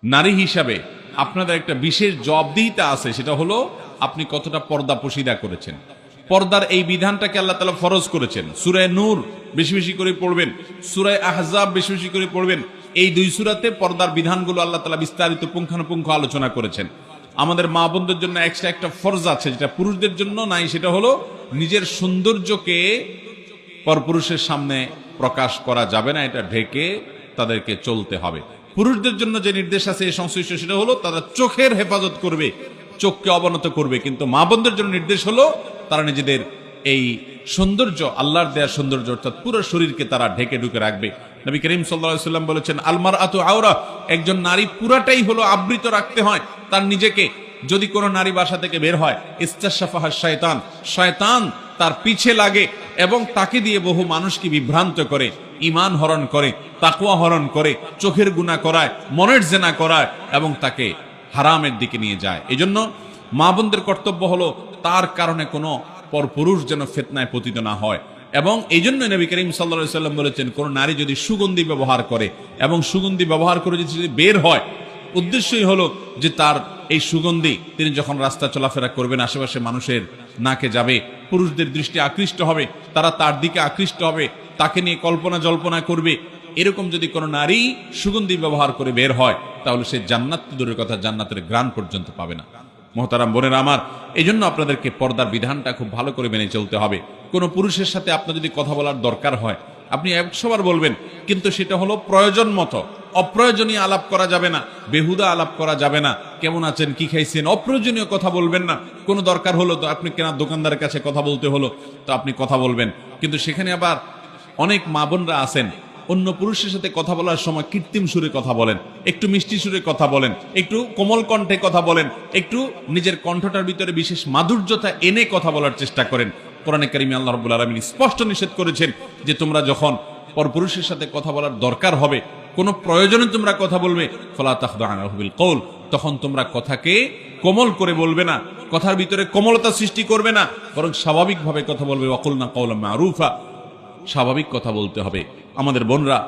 নারী হিসাবে আপনাদের একটা বিশেষ জবাবদিহিতা আছে, সেটা হলো আপনি কতটা পর্দা পশিদা করেছেন। পর্দার এই বিধানটাকে আল্লাহ তাআলা ফরজ করেছেন। সূরা নূর বেশি বেশি করে পড়বেন, সূরা আহজাব বেশি বেশি করে পড়বেন। এই দুই সূরাতে পর্দার বিধানগুলো আল্লাহ তাআলা বিস্তারিত পুঙ্খানুপুঙ্খ আলোচনা করেছেন। আমাদের মা বোনদের জন্য এক্সট্রা একটা ফরজ আছে, যেটা পুরুষদের জন্য নাই। সেটা হলো নিজের সৌন্দর্যকে পরপুরুষের সামনে প্রকাশ করা যাবে না, এটা ঢেকে তাদেরকে চলতে হবে। পুরুষদের জন্য যে নির্দেশ আছে এই সংশ্লিষ্ট, সেটা হলো তারা চোখের হেফাজত করবে, চোখকে অবনত করবে। কিন্তু মা বোনদের জন্য নির্দেশ হলো তারা নিজেদের এই সৌন্দর্য, আল্লাহর দেয়া সৌন্দর্য অর্থাৎ পুরো শরীরকে তারা ঢেকে ঢুকে রাখবে। নবী করিম সাল্লাল্লাহু আলাইহি ওয়াসাল্লাম বলেছেন, আলমার আতু আওরা, একজন নারী পুরাটাই হলো আবৃত রাখতে হয় তার নিজেকে। যদি কোনো নারী বাসা থেকে বের হয়, ইস্তাশাফাহা শয়তান, শয়তান তার পিছে লাগে এবং তাকে দিয়ে বহু মানুষকে বিভ্রান্ত করে, ঈমান হরণ করে, তাকওয়া হরণ করে, চোখের গুনাহ করায়, মনের জেনা করায় এবং তাকে হারামের দিকে নিয়ে যায়। এজন্য মা বোনদের কর্তব্য হলো তার কারণে কোনো পরপুরুষ যেন ফিতনায় পতিত না হয়। এবং এই জন্য নবী করিম সাল্লাল্লাহু আলাইহি ওয়াসাল্লাম বলেছেন, কোন নারী যদি সুগন্ধি ব্যবহার করে এবং সুগন্ধি ব্যবহার করে যদি বের হয়, উদ্দেশ্যই হলো যে তার এই সুগন্ধি তিনি যখন রাস্তা চলাফেরা করবেন, আশেপাশে মানুষের নাকে যাবে, পুরুষদের দৃষ্টি আকৃষ্ট হবে, তারা তার দিকে আকৃষ্ট হবে, তাকে নিয়ে কল্পনা জল্পনা করবে। এরকম যদি কোনো নারী সুগন্ধি ব্যবহার করে বের হয়, তাহলে সে জান্নাত দূরের কথা, জান্নাতের ঘ্রাণ পর্যন্ত পাবে না। মোহতারাম বোনেরা আমার, এই জন্য আপনাদেরকে পর্দার বিধানটা খুব ভালো করে মেনে চলতে হবে। কোনো পুরুষের সাথে আপনার যদি কথা বলার দরকার হয়, আপনি 100 বার বলবেন, কিন্তু সেটা হলো প্রয়োজন মতো। অপ্রয়োজনীয় আলাপ করা যাবে না, বেহুদা আলাপ করা যাবে না। কেমন আছেন, কি খাইছেন, অপ্রয়োজনীয় কথা বলবেন না। কোনো দরকার হলো তো আপনি কেনা দোকানদারের কাছে কথা বলতে হলো তো আপনি কথা বলবেন, কিন্তু সেখানে আবার অনেক মা বোনরা আছেন অন্য পুরুষের সাথে কথা বলার সময় কৃত্রিম সুরে কথা বলেন, একটু মিষ্টি সুরে কথা বলেন, একটু কোমল কণ্ঠে কথা বলেন, একটু নিজের কণ্ঠটার ভিতরে বিশেষ মাধুর্যতা এনে কথা বলার চেষ্টা করেন। কোরআনে কারিমে আল্লাহ রাব্বুল আলামিন স্পষ্ট নিষেধ করেছেন যে তোমরা যখন পরপুরুষের সাথে কথা বলার দরকার হবে, কোনো প্রয়োজনে তোমরা কথা বলবে, ফালা তাখদা'না বিল কওল, তখন তোমরা কথাকে কোমল করে বলবে না, কথার ভিতরে কোমলতা সৃষ্টি করবে না, বরং স্বাভাবিকভাবে কথা বলবে। ওয়াকুলনা কাওলাম মারুফা, স্বাভাবিক কথা বলতে হবে। আমাদের বোনরা,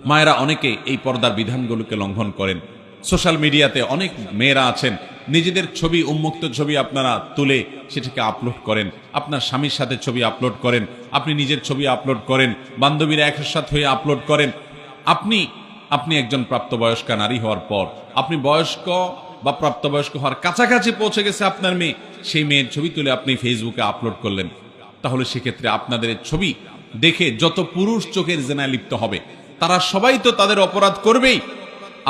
মায়েরা অনেকে এই পর্দার বিধানগুলোকে লঙ্ঘন করেন। সোশ্যাল মিডিয়াতে অনেক মেয়েরা আছেন, নিজেদের ছবি, উন্মুক্ত ছবি আপনারা তুলে সেটাকে আপলোড করেন, আপনার স্বামীর সাথে ছবি আপলোড করেন, আপনি নিজের ছবি আপলোড করেন, বান্ধবীরা একসাথে হয়ে আপলোড করেন। আপনি একজন প্রাপ্তবয়স্কা নারী হওয়ার পর, আপনি বয়স্ক বা প্রাপ্তবয়স্ক হওয়ার কাছাকাছি পৌঁছে গেছে আপনার মেয়ে, সেই মেয়ের ছবি তুলে আপনি ফেসবুকে আপলোড করলেন, তাহলে সেক্ষেত্রে আপনাদের ছবি দেখে যত পুরুষ চোখের জেনায় লিপ্ত হবে, তারা সবাই তো তাদের অপরাধ করবেই।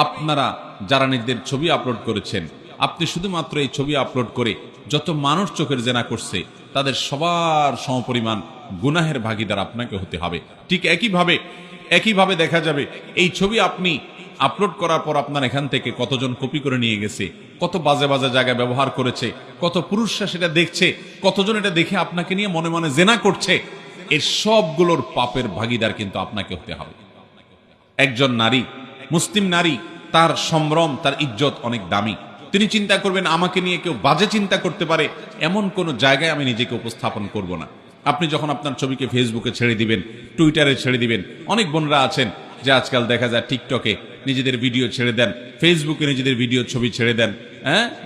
আপনারা যারা নিজেদের ছবি আপলোড করেছেন, আপনি শুধুমাত্র এই ছবি আপলোড করে যত মানুষ চোখের জেনা করছে, তাদের সবার সমপরিমাণ গুনাহের ভাগীদার আপনাকে হতে হবে। ঠিক একইভাবে দেখা যাবে এই ছবি আপনি আপলোড করার পর আপনার এখান থেকে কতজন কপি করে নিয়ে গেছে, কত বাজে বাজে জায়গায় ব্যবহার করেছে, কত পুরুষরা সেটা দেখছে, কতজন এটা দেখে আপনাকে নিয়ে মনে মনে জেনা করছে, এর সবগুলোর পাপের ভাগীদার কিন্তু আপনাকে হতে হবে। একজন নারী, মুসলিম নারী, তার সম্ভ্রম, তার ইজ্জত অনেক দামি। তিনি চিন্তা করবেন আমাকে নিয়ে কেউ বাজে চিন্তা করতে পারে, এমন কোন জায়গায় আমি নিজেকে উপস্থাপন করব না। আপনি যখন আপনার ছবিকে ফেসবুকে ছেড়ে দিবেন, টুইটারে ছেড়ে দিবেন, অনেক বোনরা আছেন যে আজকাল দেখা যায় টিকটকে নিজেদের ভিডিও ছেড়ে দেন, ফেসবুকে নিজেদের ভিডিও ছবি ছেড়ে দেন,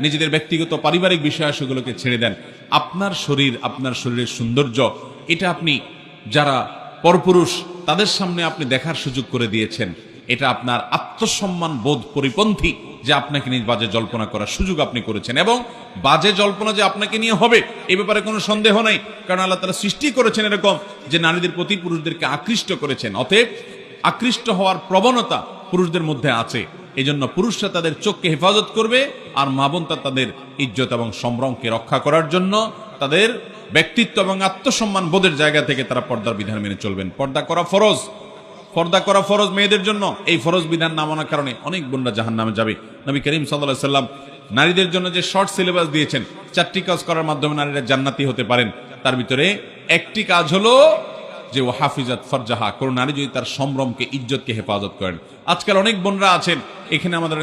নিজেদের ব্যক্তিগত পারিবারিক বিষয়াবলীগুলোকে ছেড়ে দেন। আপনার শরীর, আপনার শরীরের সৌন্দর্য, এটা আপনি যারা পরপুরুষ তাদের সামনে আপনি দেখার সুযোগ করে দিয়েছেন। এটা আপনার আত্মসম্মান বোধ পরিপন্থী যে আপনাকে নিয়ে বাজে জল্পনা করার সুযোগ আপনি করেছেন, এবং বাজে জল্পনা যে আপনাকে নিয়ে হবে এই ব্যাপারে কোনো সন্দেহ নাই। কারণ আল্লাহ তাআলা সৃষ্টি করেছেন এরকম যে নারীদের প্রতি পুরুষদেরকে আকৃষ্ট করেছেন, অতএব আকৃষ্ট হওয়ার প্রবণতা পুরুষদের মধ্যে আছে। এই জন্য পুরুষরা তাদের চোখকে হেফাজত করবে, আর মা বোন তাদের ইজ্জত এবং সম্ভ্রমকে রক্ষা করার জন্য তাদের ব্যক্তিত্ব এবং আত্মসম্মান বোধের জায়গা থেকে তারা পর্দার বিধান মেনে চলবেন। পর্দা করা ফরজ মেয়েদের জন্য। এই ফরজ বিধান না মানার কারণে অনেক বোনরা জাহান্নামে যাবে। নবী করিম সাল্লাল্লাহু আলাইহি সাল্লাম নারীদের জন্য যে শর্ট সিলেবাস দিয়েছেন, 4টি কাজ করার মাধ্যমে নারীরা জান্নাতি হতে পারেন, তার ভিতরে একটি কাজ হলো যে ও হাফিজাত ফারজাহা, কোন নারী যদি তার সম্ভ্রমকে, ইজ্জতকে হেফাজত করেন। আজকাল অনেক বোনরা আছেন, এখানে আমাদের